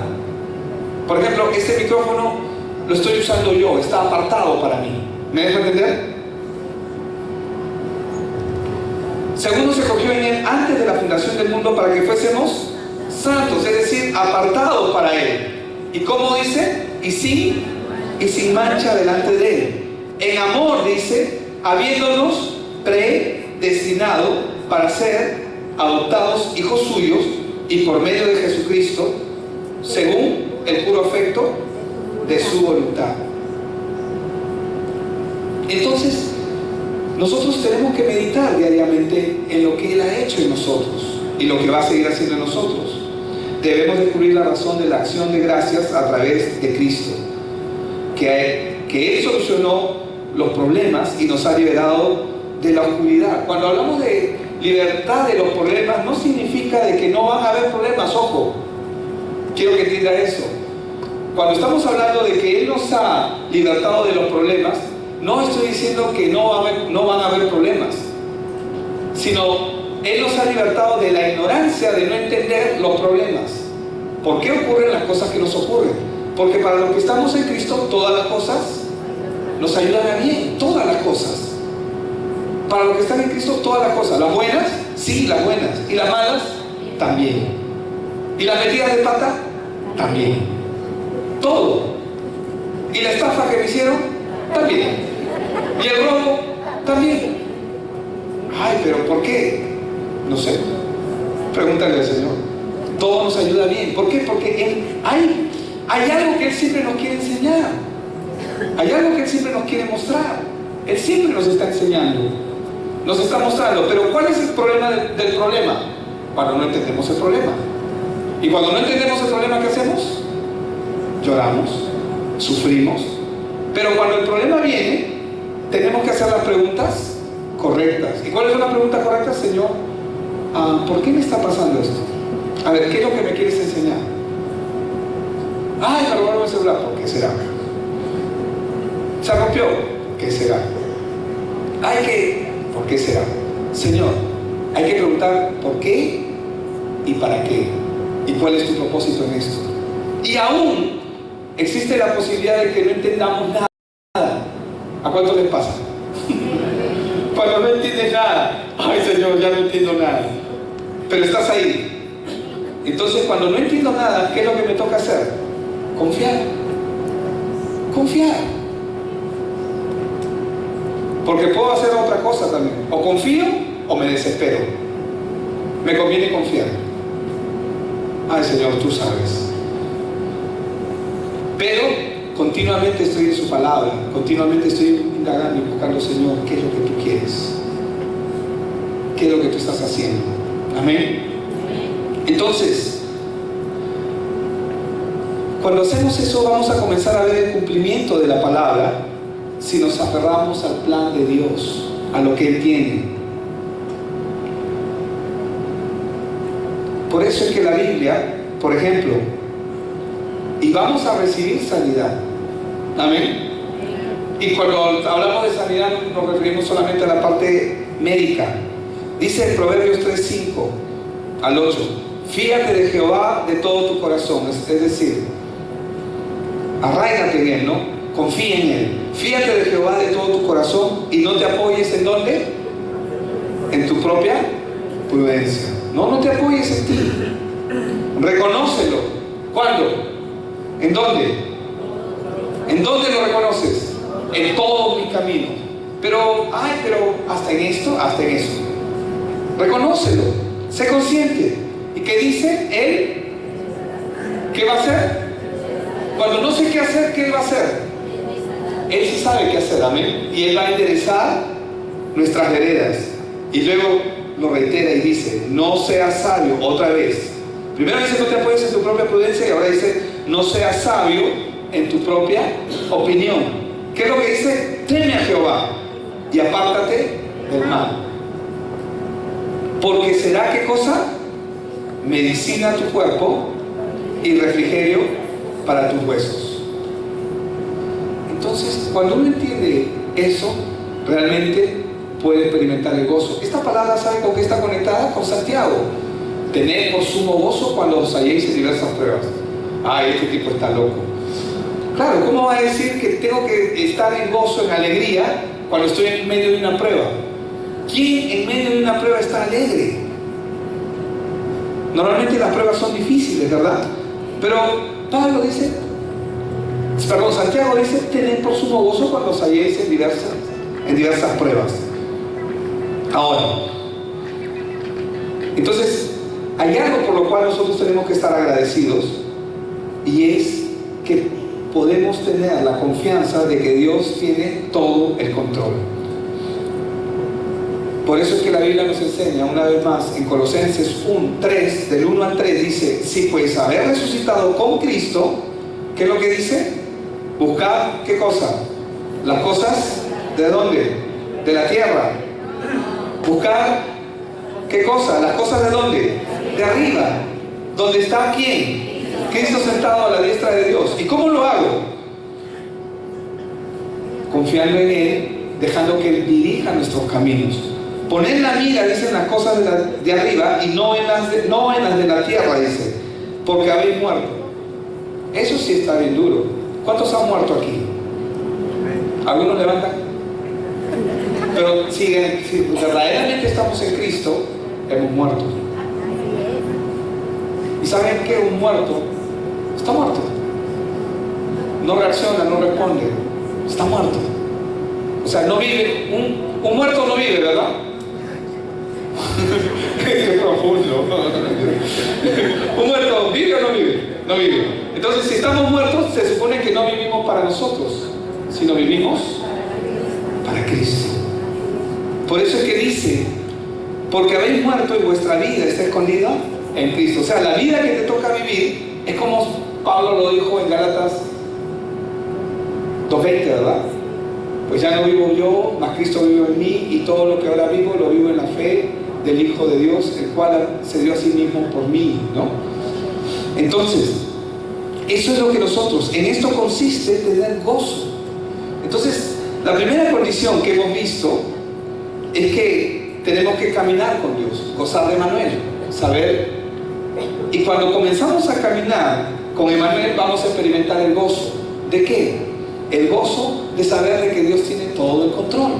Por ejemplo, este micrófono lo estoy usando yo, está apartado para mí. ¿Me dejo entender? Según nos escogió en Él antes de la fundación del mundo para que fuésemos santos, es decir, apartados para Él. ¿Y cómo dice? Y sin mancha delante de Él. En amor, dice, habiéndonos predestinado para ser adoptados hijos suyos, y por medio de Jesucristo, según el puro afecto de su voluntad. Entonces, nosotros tenemos que meditar diariamente en lo que Él ha hecho en nosotros y lo que va a seguir haciendo en nosotros. Debemos descubrir la razón de la acción de gracias a través de Cristo, que Él solucionó los problemas y nos ha liberado de la oscuridad. Cuando hablamos de libertad de los problemas, no significa de que no van a haber problemas. Ojo, quiero que entienda eso. Cuando estamos hablando de que Él nos ha libertado de los problemas, no estoy diciendo que no van a haber problemas, sino Él nos ha libertado de la ignorancia de no entender los problemas. ¿Por qué ocurren las cosas que nos ocurren? Porque para los que estamos en Cristo, todas las cosas nos ayudan a bien, todas las cosas. Para los que están en Cristo, todas las cosas. Las buenas, sí, las buenas. Y las malas, también. Y las metidas de pata, también. Todo. Y la estafa que me hicieron, también. Y el robo, también. Ay, pero ¿por qué? No sé. Pregúntale al Señor. Todo nos ayuda bien. ¿Por qué? Porque hay algo que Él siempre nos quiere enseñar. Hay algo que Él siempre nos quiere mostrar. Él siempre nos está enseñando. Nos está mostrando. Pero ¿cuál es el problema del problema? Cuando no entendemos el problema. Y cuando no entendemos el problema, ¿qué hacemos? Lloramos, sufrimos. Pero cuando el problema viene, tenemos que hacer las preguntas correctas. ¿Y cuáles son las preguntas correctas, Señor? ¿Por qué me está pasando esto? A ver, ¿qué es lo que me quieres enseñar? Ay, me robaron el celular. ¿Por qué será? Se rompió. ¿Qué será? ¿Por qué será? Señor, hay que preguntar por qué y para qué. ¿Y cuál es tu propósito en esto? Y aún existe la posibilidad de que no entendamos nada. ¿A cuánto les pasa? Cuando no entiendes nada. Ay, Señor, ya no entiendo nada. Pero estás ahí. Entonces, cuando no entiendo nada, ¿qué es lo que me toca hacer? Confiar. Confiar. Porque puedo hacer otra cosa también. O confío o me desespero. Me conviene confiar. Ay, Señor, tú sabes. Pero continuamente estoy en su palabra. Continuamente estoy indagando y buscando, Señor, ¿qué es lo que tú quieres? ¿Qué es lo que tú estás haciendo? Amén. Entonces, cuando hacemos eso, vamos a comenzar a ver el cumplimiento de la palabra si nos aferramos al plan de Dios, a lo que Él tiene. Por eso es que la Biblia, por ejemplo, y vamos a recibir sanidad. Amén. Y cuando hablamos de sanidad nos referimos solamente a la parte médica. Dice en Proverbios 3:5 al 8: fíjate de Jehová de todo tu corazón, es decir, arráigate en Él, ¿no? Confía en Él. Fíjate de Jehová de todo tu corazón y no te apoyes ¿en dónde? En tu propia prudencia. No te apoyes en ti. Reconócelo. ¿Cuándo? ¿En dónde? ¿En dónde lo reconoces? En todos mis caminos. Pero hasta en esto, hasta en eso. Reconócelo. Sé consciente. ¿Y qué dice? Él, ¿qué va a hacer? Cuando no sé qué hacer, ¿qué Él va a hacer? Él sí sabe qué hacer, amén. Y Él va a enderezar nuestras veredas. Y luego lo reitera y dice: no seas sabio, otra vez. Primero dice: no te apoyes en tu propia prudencia, y ahora dice: no seas sabio en tu propia opinión. ¿Qué es lo que dice? Teme a Jehová y apártate del mal. Porque será, ¿qué cosa? Medicina a tu cuerpo y refrigerio para tus huesos. Entonces, cuando uno entiende eso, realmente puede experimentar el gozo. Esta palabra, ¿sabe con qué está conectada? Con Santiago. Tened por sumo gozo cuando os halléis en diversas pruebas. Este tipo está loco. Claro, ¿cómo va a decir que tengo que estar en gozo, en alegría, cuando estoy en medio de una prueba? ¿Quién en medio de una prueba está alegre? Normalmente las pruebas son difíciles, ¿verdad? Pero Santiago dice: tened por sumo gozo cuando os halléis en diversas pruebas. Ahora, entonces, hay algo por lo cual nosotros tenemos que estar agradecidos, y es que podemos tener la confianza de que Dios tiene todo el control. Por eso es que la Biblia nos enseña una vez más en Colosenses 1:3, del 1 al 3, dice: si pues haber resucitado con Cristo, ¿qué es lo que dice? Buscad, ¿qué cosa? Las cosas, ¿de dónde? De la tierra. Buscad, ¿qué cosa? Las cosas, ¿de dónde? De arriba. ¿Dónde está quién? Cristo sentado a la diestra de Dios. ¿Y cómo lo hago? Confiando en Él, dejando que Él dirija nuestros caminos. Poner la mira, dice, en las cosas de arriba y no en las de la tierra, dice, porque habéis muerto. Eso sí está bien duro. ¿Cuántos han muerto aquí? ¿Algunos levantan? Pero si verdaderamente estamos en Cristo, hemos muerto. ¿Y saben qué? Un muerto está muerto. No reacciona, no responde. Está muerto. O sea, no vive. Un muerto no vive, ¿verdad? Qué profundo. ¿Un muerto vive o no vive? No vive. Entonces, si estamos muertos, se supone que no vivimos para nosotros, sino vivimos para Cristo. Por eso es que dice: porque habéis muerto y vuestra vida está escondida en Cristo. O sea, la vida que te toca vivir es como Pablo lo dijo en Gálatas 2:20, ¿verdad? Pues ya no vivo yo, mas Cristo vive en mí, y todo lo que ahora vivo, lo vivo en la fe del Hijo de Dios, el cual se dio a sí mismo por mí, ¿no? Entonces, eso es lo que nosotros, en esto consiste tener gozo. Entonces, la primera condición que hemos visto es que tenemos que caminar con Dios, gozar de Emmanuel, saber. Y cuando comenzamos a caminar con Emmanuel, vamos a experimentar el gozo. ¿De qué? El gozo de saber de que Dios tiene todo el control.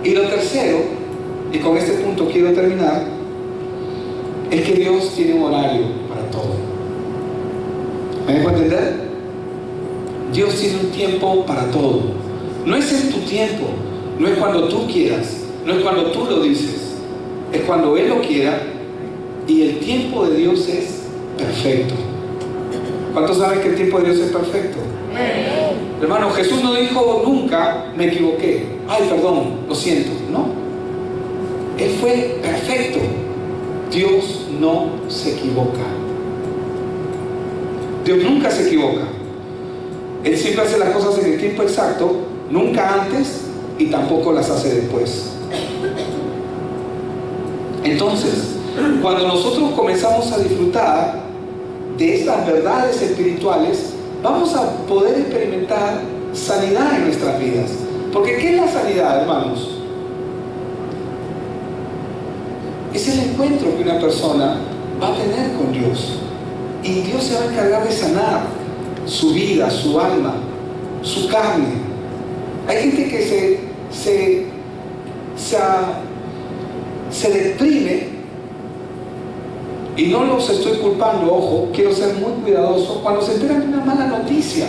Y lo tercero, y con este punto quiero terminar, es que Dios tiene un horario para todo. ¿Me dejo entender? Dios tiene un tiempo para todo. No es en tu tiempo, no es cuando tú quieras, no es cuando tú lo dices, es cuando Él lo quiera, y el tiempo de Dios es perfecto. ¿Cuántos saben que el tiempo de Dios es perfecto? Hermano, Jesús no dijo nunca me equivoqué, ay perdón, lo siento, no. Él fue perfecto. Dios no se equivoca. Dios nunca se equivoca. Él siempre hace las cosas en el tiempo exacto, nunca antes y tampoco las hace después. Entonces, cuando nosotros comenzamos a disfrutar de estas verdades espirituales, vamos a poder experimentar sanidad en nuestras vidas. Porque ¿qué es la sanidad, hermanos? Es el encuentro que una persona va a tener con Dios. Y Dios se va a encargar de sanar su vida, su alma, su carne. Hay gente que se deprime, y no los estoy culpando, ojo, quiero ser muy cuidadoso, cuando se enteran de una mala noticia.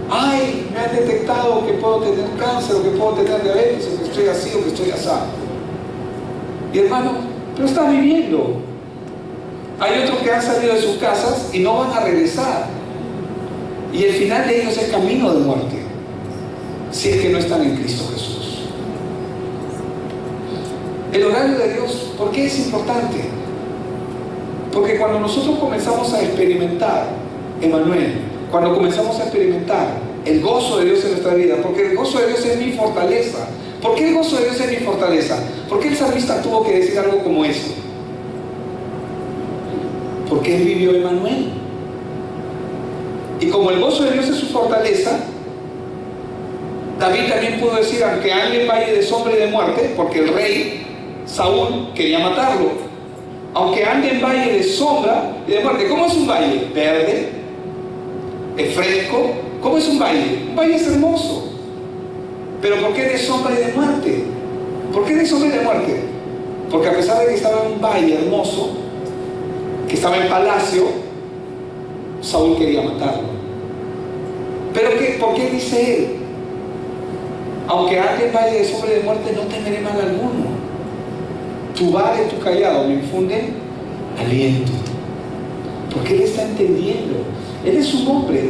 Ay, me han detectado que puedo tener cáncer, o que puedo tener diabetes, o que estoy así, o que estoy así. Y hermano, pero está viviendo. Hay otros que han salido de sus casas y no van a regresar. Y el final de ellos es camino de muerte, si es que no están en Cristo Jesús. El horario de Dios, ¿por qué es importante? Porque cuando nosotros comenzamos a experimentar, Emmanuel, cuando comenzamos a experimentar el gozo de Dios en nuestra vida, porque el gozo de Dios es mi fortaleza. ¿Por qué el gozo de Dios es mi fortaleza? ¿Por qué el salmista tuvo que decir algo como eso? Porque él vivió Emmanuel. Y como el gozo de Dios es su fortaleza, David también pudo decir, aunque ande en valle de sombra y de muerte, porque el rey Saúl quería matarlo, aunque ande en valle de sombra y de muerte. ¿Cómo es un valle? Verde, es fresco. ¿Cómo es un valle? Un valle es hermoso. Pero ¿por qué de sombra y de muerte? ¿Por qué de sombra y de muerte? Porque a pesar de que estaba en un valle hermoso, que estaba en palacio, Saúl quería matarlo. ¿Pero qué? ¿Por qué dice él? Aunque ande en valle de sombra y de muerte, no temeré mal alguno. Tu vara y tu callado me infunden aliento. Porque él está entendiendo. Él es un hombre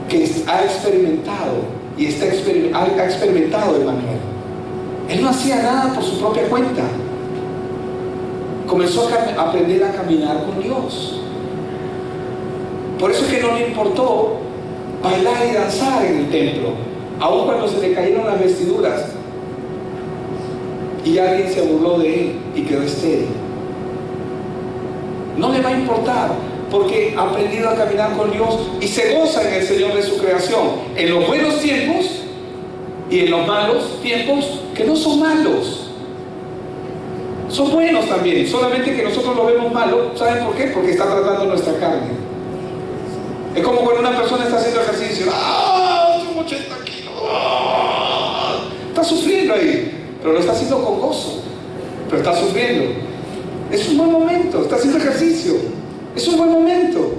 que ha experimentado y ha experimentado Emmanuel. Él no hacía nada por su propia cuenta. Comenzó a aprender a caminar con Dios. Por eso es que no le importó bailar y danzar en el templo, aun cuando se le cayeron las vestiduras y alguien se burló de él y quedó estéril. No le va a importar, porque ha aprendido a caminar con Dios y se goza en el Señor de su creación, en los buenos tiempos y en los malos tiempos, que no son malos, son buenos también, solamente que nosotros lo vemos malo. ¿Saben por qué? Porque está tratando nuestra carne. Es como cuando una persona está haciendo ejercicio, son 80 kilos, está sufriendo ahí, pero lo está haciendo con gozo, pero está sufriendo. Es un buen momento, está haciendo ejercicio, es un buen momento.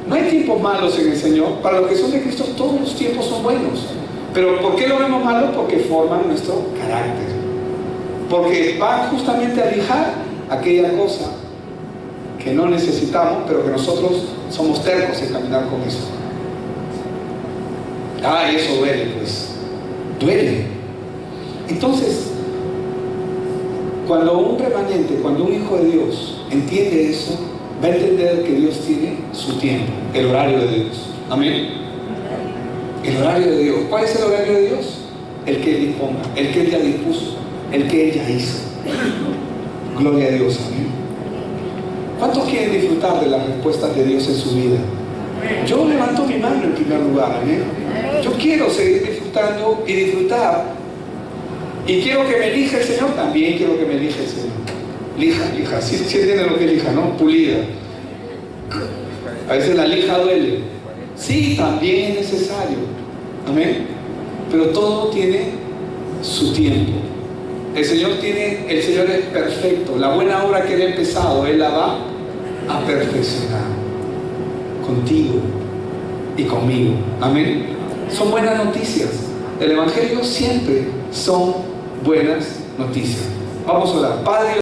No hay tiempos malos en el Señor. Para los que son de Cristo, todos los tiempos son buenos. Pero ¿por qué lo vemos malo? Porque forman nuestro carácter, porque van justamente a lijar aquella cosa que no necesitamos, pero que nosotros somos tercos en caminar con eso. Eso duele, pues. Duele. Entonces, cuando un remanente, cuando un hijo de Dios entiende eso, va a entender que Dios tiene su tiempo, el horario de Dios. Amén. El horario de Dios. ¿Cuál es el horario de Dios? El que Él disponga, el que Él ya dispuso, el que Él ya hizo. Gloria a Dios. Amén. ¿Cuántos quieren disfrutar de las respuestas de Dios en su vida? Yo levanto mi mano en primer lugar. Amén. Yo quiero seguir disfrutando y disfrutar. Y quiero que me elija el Señor. También quiero que me elija el Señor. Lija. ¿Sí entienden lo que elija, no? Pulida. A veces la lija duele. Sí, también es necesario. Amén. Pero todo tiene su tiempo. El Señor es perfecto. La buena obra que Él ha empezado, Él la va a perfeccionar contigo y conmigo. Amén. Son buenas noticias. El Evangelio siempre son buenas noticias. Vamos a orar. Padre,